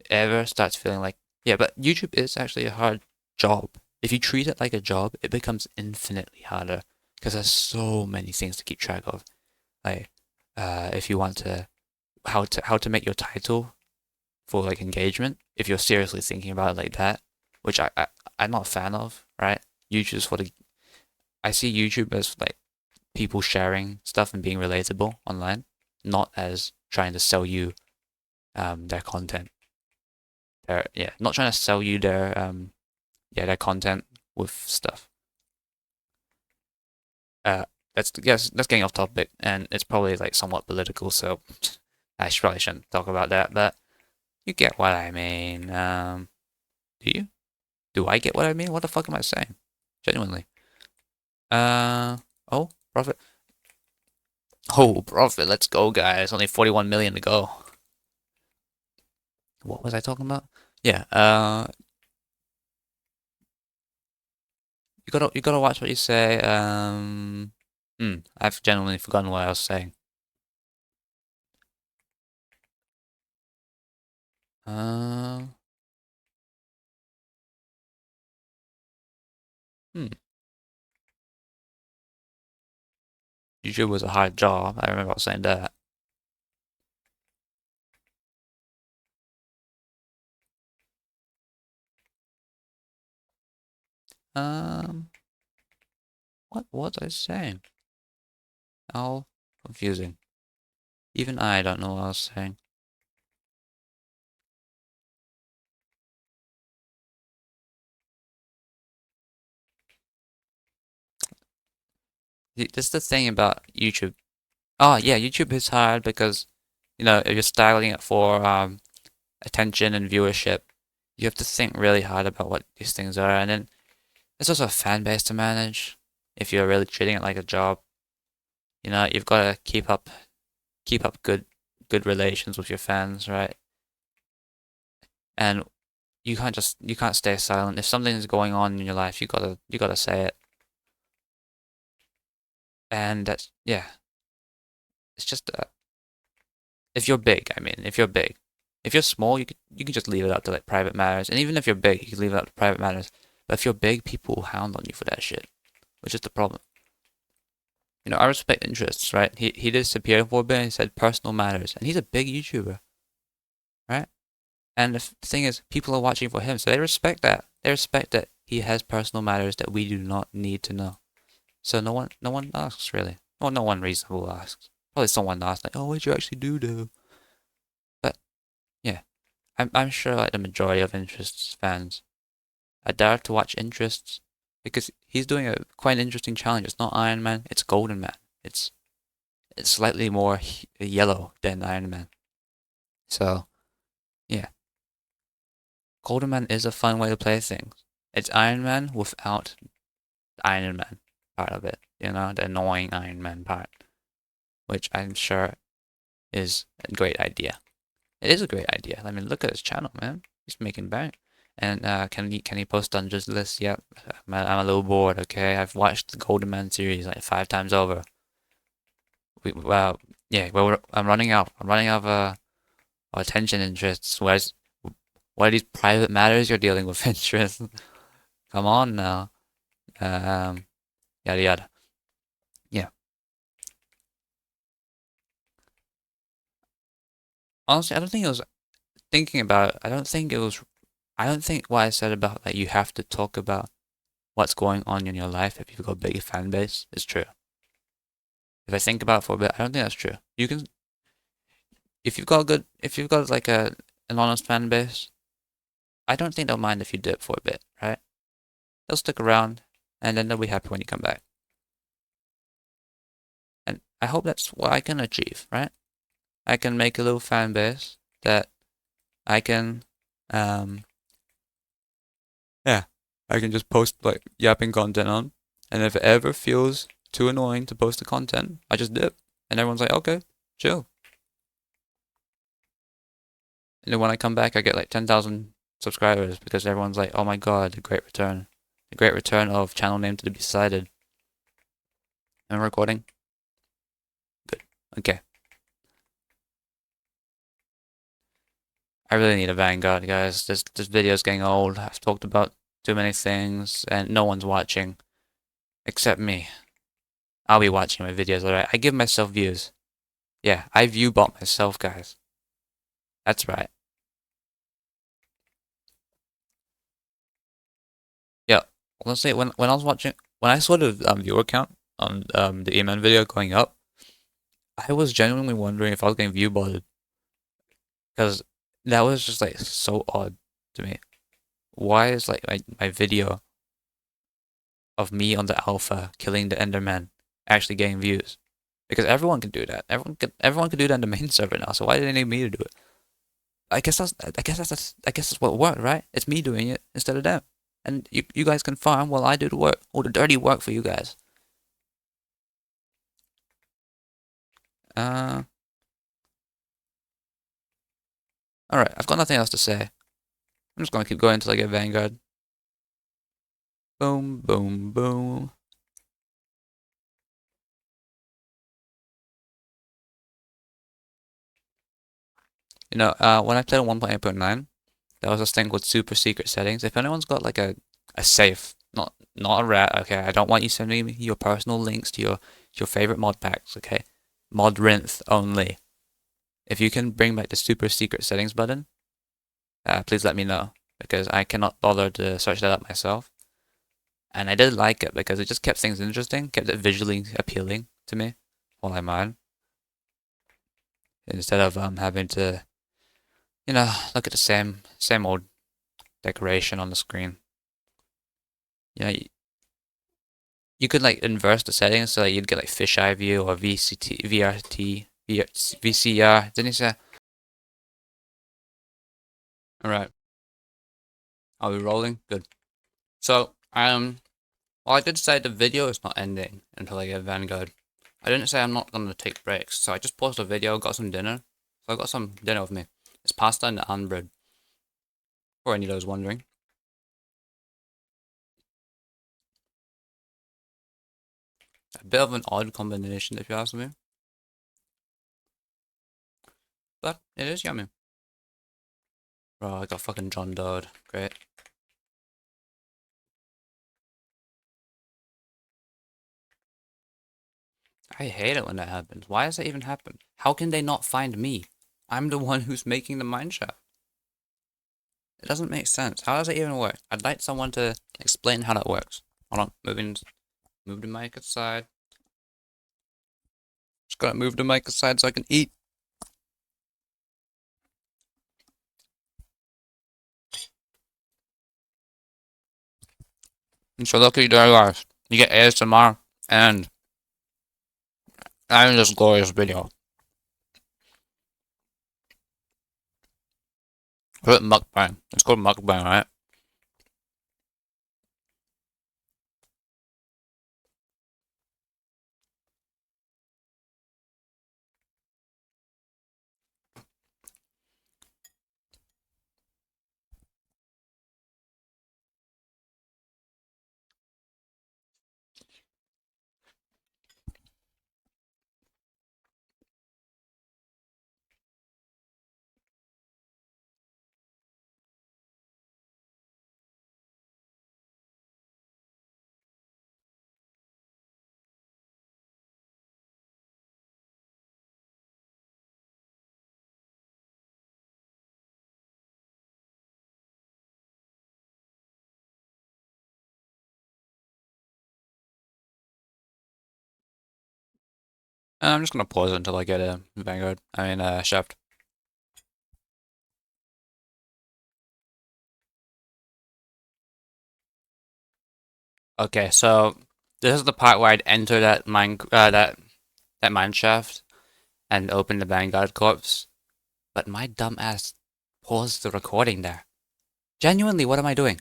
ever starts feeling like, yeah, but YouTube is actually a hard job. If you treat it like a job, it becomes infinitely harder because there's so many things to keep track of. Like, if you want to, how to make your title for like engagement, if you're seriously thinking about it like that, which I'm not a fan of, right? YouTube's for the, I see YouTube as like people sharing stuff and being relatable online, not as trying to sell you their content. Not trying to sell you their content with stuff. That's getting off topic, and it's probably like somewhat political, so probably shouldn't talk about that. But you get what I mean. Do you? Do I get what I mean? What the fuck am I saying? Genuinely. Oh, profit. Oh, profit. Let's go, guys. Only 41 million to go. What was I talking about? Yeah, you gotta watch what you say. I've genuinely forgotten what I was saying. Um, hmm. YouTube was a hard job. I remember saying that. Um, what was I saying? Oh, confusing. Even I don't know what I was saying. That's the thing about YouTube. Oh yeah, YouTube is hard because if you're styling it for attention and viewership, you have to think really hard about what these things are, and then there's also a fan base to manage. If you're really treating it like a job, you've got to keep up good relations with your fans, right? And you can't stay silent. If something is going on in your life, you gotta say it. And that's yeah, it's just if you're big, I mean, if you're big. If you're small, you can just leave it up to like private matters. And even if you're big, you can leave it up to private matters. But if you're big, people will hound on you for that shit, which is the problem. I respect interests, right? He disappeared for a bit and he said personal matters. And he's a big YouTuber, right? And the thing is, people are watching for him, so they respect that. They respect that he has personal matters that we do not need to know. So no one asks really. Well, no one reasonable asks. Probably someone asks like, "Oh, what did you actually do, though?" But yeah, I'm sure like the majority of Interests fans are there to watch Interests because he's doing a quite an interesting challenge. It's not Iron Man, it's Golden Man. It's slightly more yellow than Iron Man. So yeah, Golden Man is a fun way to play things. It's Iron Man without Iron Man part of it. The annoying Iron Man part, which I'm sure is a great idea. It is a great idea. I mean, look at his channel, man. He's making bank. And can he post on just list? Yep. I'm a little bored. Okay, I've watched the Golden Man series like 5 times over. Well, yeah. Well, I'm running out. I'm running out of attention interests. What are these private matters you're dealing with interest? Come on now. Um, Yada yada. Yeah. Honestly, I don't think it was thinking about it. I don't think what I said about that you have to talk about what's going on in your life if you've got a big fan base is true. If I think about it for a bit, I don't think that's true. You can, if you've got like an honest fan base, I don't think they'll mind if you dip for a bit, right? They'll stick around, and then they'll be happy when you come back. And I hope that's what I can achieve, right? I can make a little fan base that I can, um, yeah, I can just post like yapping content on, and if it ever feels too annoying to post the content, I just dip, and everyone's like, okay, chill. And then when I come back, I get like 10,000 subscribers because everyone's like, oh my god, the great return. The great return of channel name to be decided. Am I recording? Good. Okay. I really need a vanguard, guys. This video's getting old. I've talked about too many things, and no one's watching. Except me. I'll be watching my videos, alright? I give myself views. Yeah, I view bot myself, guys. That's right. Yeah. Honestly, when I was watching, when I saw the viewer count on the E-Man video going up, I was genuinely wondering if I was getting view botted. Because that was just like so odd to me. Why is like my video of me on the alpha killing the Enderman actually getting views? Because everyone can do that. Everyone can do that in the main server now. So why do they need me to do it? I guess that's what worked, right? It's me doing it instead of them. And you guys can farm while I do the work. All the dirty work for you guys. Uh Alright, I've got nothing else to say. I'm just gonna keep going until I get vanguard. Boom, boom, boom. You know, when I played on 1.8.9, there was this thing called super secret settings. If anyone's got like a safe, not a rat, okay, I don't want you sending me your personal links to your favorite mod packs, okay? Mod rinth only. If you can bring back the super secret settings button, please let me know, because I cannot bother to search that up myself. And I did like it because it just kept things interesting, kept it visually appealing to me while I'm on. Instead of having to, you know, look at the same old decoration on the screen. You know, you could like inverse the settings so like, you'd get like fisheye view or VCT, VRT, VCR. Didn't you say? All right. Are we rolling? Good. So, well, I did say the video is not ending until I get Vanguard. I didn't say I'm not gonna take breaks, so I just paused the video, got some dinner. So I got some dinner with me. It's pasta and naan bread. For any of those wondering. A bit of an odd combination, if you ask me. But it is yummy. Bro, I got fucking John Doe'd. Great. I hate it when that happens. Why does that even happen? How can they not find me? I'm the one who's making the mineshaft. It doesn't make sense. How does it even work? I'd like someone to explain how that works. Hold on, move the mic aside. Just gotta move the mic aside so I can eat. And so lucky there, guys. You get ASMR and this glorious video. Call it mukbang. It's called mukbang, right? And I'm just gonna pause it until I get a Vanguard. Shaft. Okay, so this is the part where I'd enter that mine shaft and open the Vanguard corpse. But my dumb ass paused the recording there. Genuinely, what am I doing?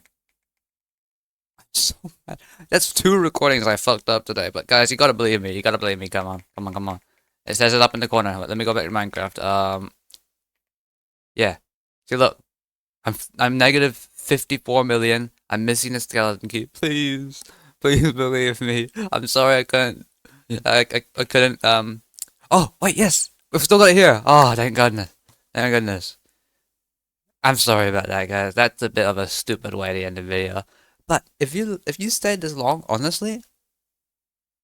I'm so mad. That's 2 recordings I fucked up today. But guys, you gotta believe me. You gotta believe me. Come on, come on, come on. It says it up in the corner. Let me go back to Minecraft. Yeah. See, look. I'm negative 54 million. I'm missing a skeleton key. Please, please believe me. I'm sorry I couldn't. I couldn't. Oh wait, yes, we've still got it here. Oh, thank goodness. Thank goodness. I'm sorry about that, guys. That's a bit of a stupid way to end the video. But if you stayed this long, honestly,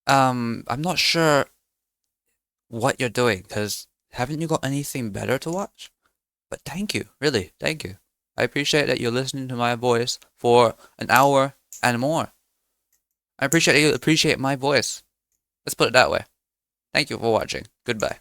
I'm not sure what you're doing, because haven't you got anything better to watch? But thank you, really, thank you. I appreciate that you're listening to my voice for an hour and more. I appreciate that you appreciate my voice. Let's put it that way. Thank you for watching. Goodbye.